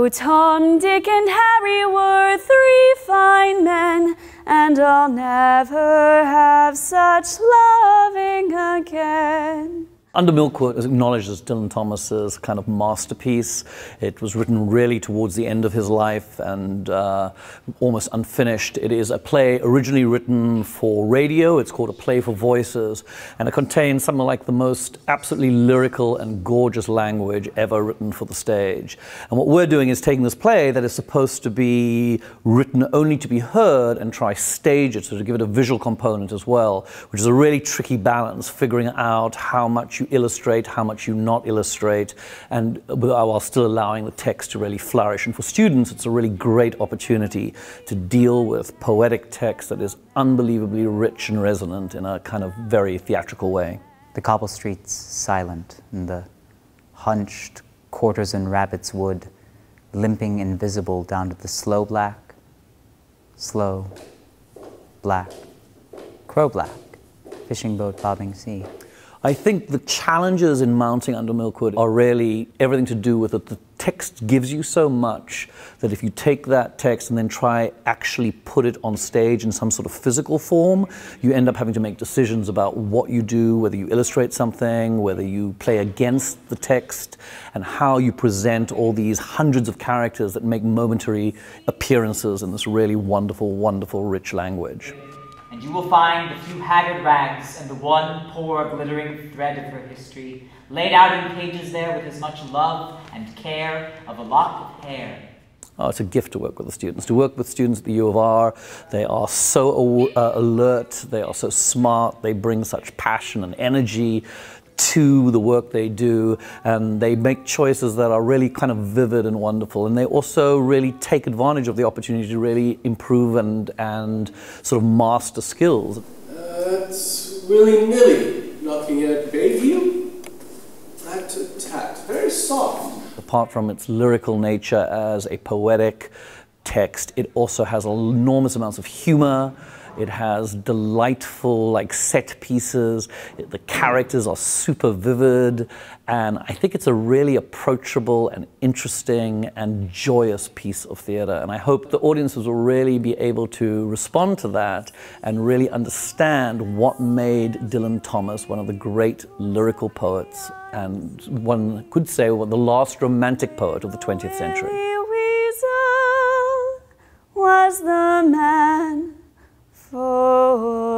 Oh, Tom, Dick, and Harry were three fine men, and I'll never have such loving again. Under Milkwood is acknowledged as Dylan Thomas's kind of masterpiece. It was written really towards the end of his life and almost unfinished. It is a play originally written for radio. It's called A Play for Voices, and it contains something like the most absolutely lyrical and gorgeous language ever written for the stage. And what we're doing is taking this play that is supposed to be written only to be heard and try stage it, so to give it a visual component as well, which is a really tricky balance, figuring out how much you illustrate, how much you not illustrate, and while still allowing the text to really flourish. And for students, it's a really great opportunity to deal with poetic text that is unbelievably rich and resonant in a kind of very theatrical way. The cobble streets silent, and the hunched quarters in Rabbit's Wood, limping invisible down to the slow black, crow black, fishing boat bobbing sea. I think the challenges in mounting Under Milkwood are really everything to do with that the text gives you so much that if you take that text and then try actually put it on stage in some sort of physical form, you end up having to make decisions about what you do, whether you illustrate something, whether you play against the text, and how you present all these hundreds of characters that make momentary appearances in this really wonderful, wonderful, rich language. And you will find the few haggard rags and the one poor glittering thread of her history laid out in pages there with as much love and care of a lock of hair. Oh, it's a gift to work with the students. To work with students at the U of R, they are so alert, they are so smart, they bring such passion and energy to the work they do, and they make choices that are really kind of vivid and wonderful, and they also really take advantage of the opportunity to really improve and sort of master skills. It's willy-nilly, knocking at Bayview. Tat, very soft. Apart from its lyrical nature as a poetic text, it also has enormous amounts of humor. It has delightful, like, set pieces. The characters are super vivid, and I think it's a really approachable and interesting and joyous piece of theater. And I hope the audiences will really be able to respond to that and really understand what made Dylan Thomas one of the great lyrical poets, and one could say the last romantic poet of the 20th century. Reiser was the man for